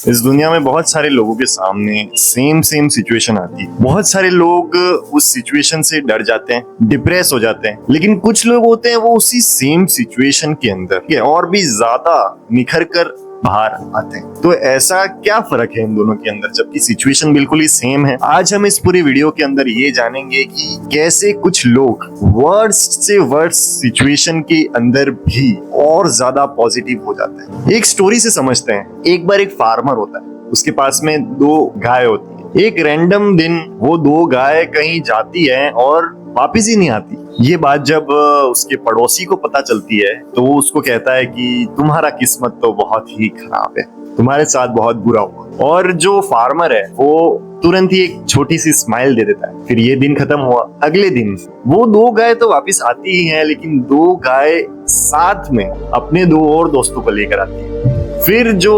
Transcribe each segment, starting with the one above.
इस दुनिया में बहुत सारे लोगों के सामने सेम सिचुएशन आती है। बहुत सारे लोग उस सिचुएशन से डर जाते हैं, डिप्रेस हो जाते हैं, लेकिन कुछ लोग होते हैं वो उसी सेम सिचुएशन के अंदर और भी ज्यादा निखर कर बाहर आते हैं। तो ऐसा क्या फर्क है इन दोनों के अंदर जबकि सिचुएशन बिल्कुल ही सेम है? आज हम इस पूरी वीडियो के अंदर ये जानेंगे कि कैसे कुछ लोग वर्स्ट से वर्स्ट सिचुएशन के अंदर भी और ज्यादा पॉजिटिव हो जाते हैं। एक स्टोरी से समझते हैं। एक बार एक फार्मर होता है, उसके पास में 2 गाय होती है। एक रैंडम दिन वो 2 गाय कहीं जाती है और वापिस ही नहीं आती। ये बात जब उसके पड़ोसी को पता चलती है तो वो उसको कहता है कि तुम्हारा किस्मत तो बहुत ही खराब है, तुम्हारे साथ बहुत बुरा हुआ। और जो फार्मर है वो तुरंत ही एक छोटी सी स्माइल दे देता है। फिर ये दिन खत्म हुआ। अगले दिन वो 2 गाय तो वापिस आती ही हैं, लेकिन 2 गाय साथ में अपने 2 और दोस्तों को लेकर आती है। फिर जो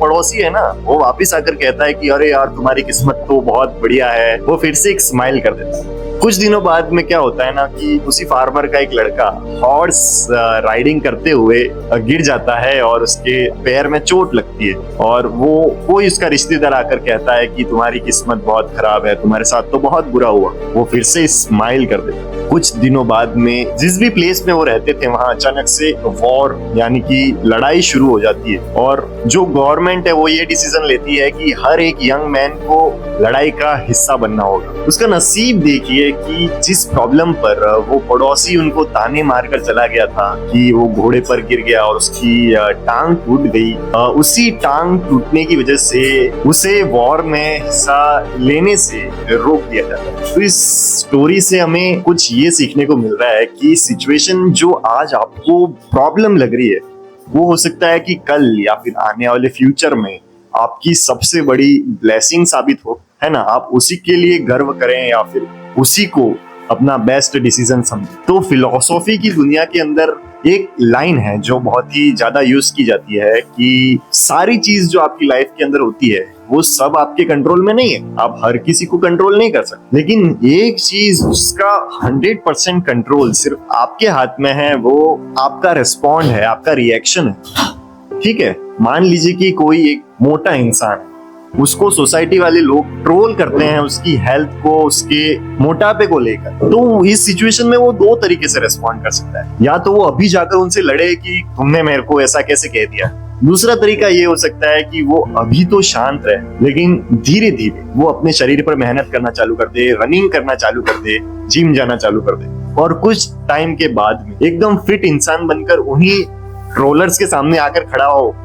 पड़ोसी है ना वो वापिस आकर कहता है कि अरे यार तुम्हारी किस्मत तो बहुत बढ़िया है। वो फिर से एक स्माइल कर देता है। कुछ दिनों बाद में क्या होता है ना कि उसी फार्मर का एक लड़का हॉर्स राइडिंग करते हुए गिर जाता है और उसके पैर में चोट लगती है। और वो कोई उसका रिश्तेदार आकर कहता है कि तुम्हारी किस्मत बहुत खराब है, तुम्हारे साथ तो बहुत बुरा हुआ। वो फिर से स्माइल कर देता है। कुछ दिनों बाद में जिस भी प्लेस में वो रहते थे वहां अचानक से वॉर यानी कि लड़ाई शुरू हो जाती है। और जो गवर्नमेंट है वो ये डिसीजन लेती है कि हर एक यंग मैन को लड़ाई का हिस्सा बनना होगा। उसका नसीब देखिए कि जिस प्रॉब्लम पर वो पड़ोसी उनको ताने मारकर चला गया था कि वो घोड़े पर गिर गया और उसकी टांग टूट गई, उसी टांग टूटने की वजह से उसे वॉर में हिस्सा लेने से रोक दिया जाता है। तो इस स्टोरी से हमें कुछ ये सीखने को मिल रहा है कि सिचुएशन जो आज आपको प्रॉब्लम लग रही है वो हो सकता है कि कल या फिर आने वाले फ्यूचर में आपकी सबसे बड़ी ब्लेसिंग साबित हो, है ना। आप उसी के लिए गर्व करें या फिर उसी को अपना बेस्ट डिसीजन समझें। तो फिलॉसफी की दुनिया के अंदर एक लाइन है जो बहुत ही ज्यादा यूज की जाती है कि सारी चीज जो आपकी लाइफ के अंदर होती है वो सब आपके कंट्रोल में नहीं है। आप हर किसी को कंट्रोल नहीं कर सकते, लेकिन एक चीज उसका 100% कंट्रोल सिर्फ आपके हाथ में है, वो आपका रिस्पॉन्ड है, आपका रिएक्शन है। ठीक है, मान लीजिए कि कोई एक मोटा इंसान, उसको सोसाइटी वाले लोग ट्रोल करते हैं उसकी हेल्थ को, उसके मोटापे को लेकर। तो इस सिचुएशन में वो 2 तरीके से रिस्पॉन्ड कर सकता है। या तो वो अभी जाकर उनसे लड़े कि तुमने मेरे को ऐसा कैसे कह दिया। दूसरा तरीका ये हो सकता है कि वो अभी तो शांत रहे, लेकिन धीरे धीरे वो अपने शरीर पर मेहनत करना चालू कर दे, रनिंग करना चालू कर दे, जिम जाना चालू कर दे। और कुछ टाइम के बाद में एकदम फिट इंसान बनकर उन्हीं ट्रोलर्स के सामने आकर खड़ा हो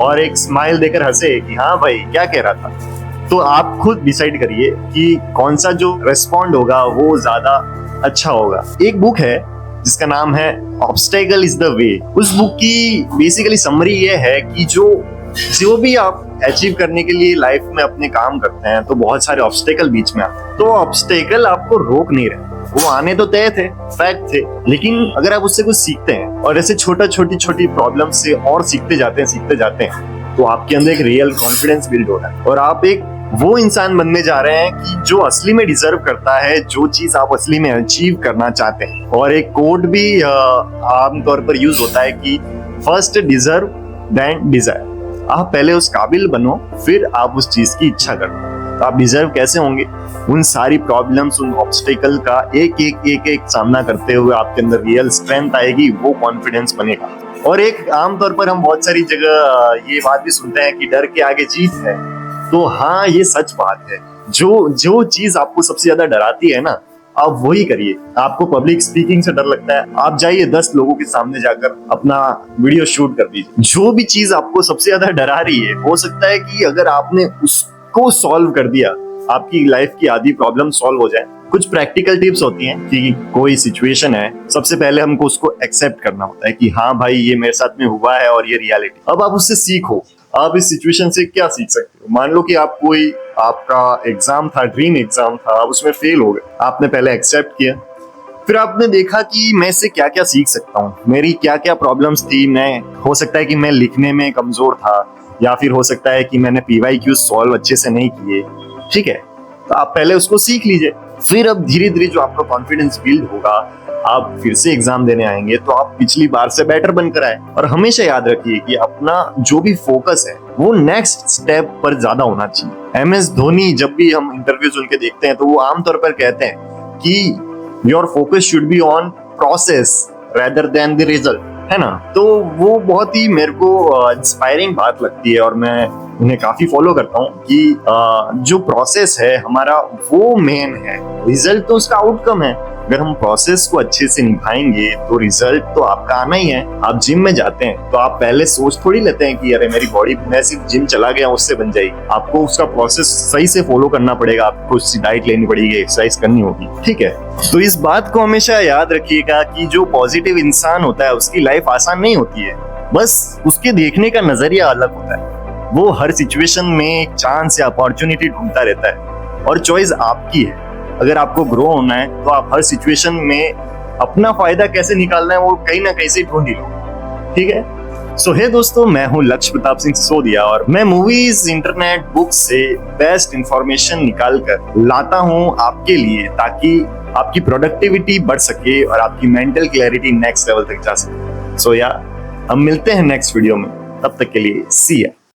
और एक स्माइल देकर हंसे कि हाँ भाई क्या कह रहा था। तो आप खुद डिसाइड करिए कि कौन सा जो रेस्पॉन्ड होगा वो ज्यादा अच्छा होगा। एक बुक है जिसका नाम है ऑब्स्टेकल इज द वे। उस बुक की बेसिकली समरी ये है कि जो भी आप अचीव करने के लिए लाइफ में अपने काम करते हैं तो बहुत सारे ऑब्स्टेकल बीच में आते हैं। तो ऑब्स्टेकल आपको रोक नहीं रहे, वो आने तो तय थे, फैक्ट थे, लेकिन अगर आप उससे कुछ सीखते हैं और ऐसे छोटी प्रॉब्लम से और सीखते जाते हैं तो आपके अंदर एक रियल कॉन्फिडेंस बिल्ड हो रहा है और आप एक वो इंसान बनने जा रहे हैं कि जो असली में डिजर्व करता है जो चीज आप असली में अचीव करना चाहते हैं। और एक कोड भी आमतौर पर यूज होता है कि फर्स्ट डिजर्व देन डिजायर। आप पहले उस काबिल बनो, फिर आप उस चीज की इच्छा करो। तो आप डिजर्व कैसे होंगे? उन सारी प्रॉब्लम्स, उन ऑब्स्टेकल का एक सामना करते हुए आपके अंदर रियल स्ट्रेंथ आएगी, वो कॉन्फिडेंस बनेगा। और एक आमतौर पर हम बहुत सारी जगह ये बात भी सुनते हैं कि डर के आगे जीत है। तो हाँ, ये सच बात है। जो चीज आपको सबसे ज्यादा डराती है ना, आप वही करिए। आपको पब्लिक स्पीकिंग से डर लगता है, आप जाइए 10 लोगों के सामने जाकर अपना वीडियो शूट कर दीजिए। जो भी चीज आपको सबसे ज्यादा डरा रही है, हो सकता है कि अगर आपने उसको सॉल्व कर दिया, आपकी लाइफ की आधी प्रॉब्लम सॉल्व हो जाए। कुछ प्रैक्टिकल टिप्स होती हैं कि कोई सिचुएशन है, सबसे पहले हमको उसको एक्सेप्ट करना होता है कि हाँ भाई ये मेरे साथ में हुआ है और ये रियलिटी। अब आप उससे सीखो। आप इस सिचुएशन से क्या सीख सकते हो? मान लो कि आपका एग्जाम था, ड्रीम एग्जाम था, आप उसमें फेल हो गए। आपने पहले एक्सेप्ट किया, फिर आपने देखा कि मैं इससे क्या क्या सीख सकता हूँ, मेरी क्या क्या प्रॉब्लम्स थी। हो सकता है कि मैं लिखने में कमजोर था, या फिर हो सकता है कि मैंने PYQ सॉल्व अच्छे से नहीं किए। ठीक है, तो आप पहले उसको सीख लीजिए, फिर अब धीरे धीरे जो आपका कॉन्फिडेंस बिल्ड होगा, आप फिर से एग्जाम देने आएंगे तो आप पिछली बार से बेटर बनकर आए। और हमेशा याद रखिए कि अपना जो भी फोकस है वो नेक्स्ट स्टेप पर ज्यादा होना चाहिए। MS धोनी जब भी हम इंटरव्यूज उनके देखते हैं तो वो आमतौर पर कहते हैं कि your focus should be on process rather than the result, है ना। तो वो बहुत ही मेरे को इंस्पायरिंग बात लगती है और मैं उन्हें काफी फॉलो करता हूँ कि जो प्रोसेस है हमारा वो मेन है, रिजल्ट तो उसका आउटकम है। अगर हम प्रोसेस को अच्छे से निभाएंगे तो रिजल्ट तो आपका आना ही है। आप जिम में जाते हैं तो आप पहले सोच थोड़ी लेते हैं कि अरे मेरी बॉडी, मैं सिर्फ जिम चला गया उससे बन जाएगी। आपको उसका प्रोसेस सही से फॉलो करना पड़ेगा, आपको उसकी डाइट लेनी पड़ेगी, एक्सरसाइज करनी होगी, ठीक है। तो इस बात को हमेशा याद रखिएगा कि जो पॉजिटिव इंसान होता है उसकी लाइफ आसान नहीं होती है, बस उसके देखने का नजरिया अलग होता है। वो हर सिचुएशन में एक चांस या अपॉर्चुनिटी ढूंढता रहता है और चॉइस आपकी है। अगर आपको ग्रो होना है तो आप हर सिचुएशन में अपना फायदा कैसे निकालना है वो कहीं ना कहीं से ढूंढ ही लो, ठीक है। सो हे दोस्तों, मैं हूं लक्ष्य प्रताप सिंह सिसोदिया और मैं मूवीज, इंटरनेट, बुक्स से बेस्ट इंफॉर्मेशन निकाल कर लाता हूं आपके लिए, ताकि आपकी प्रोडक्टिविटी बढ़ सके और आपकी मेंटल क्लैरिटी नेक्स्ट लेवल तक जा सके। सो हम मिलते हैं नेक्स्ट वीडियो में, तब तक के लिए सी या।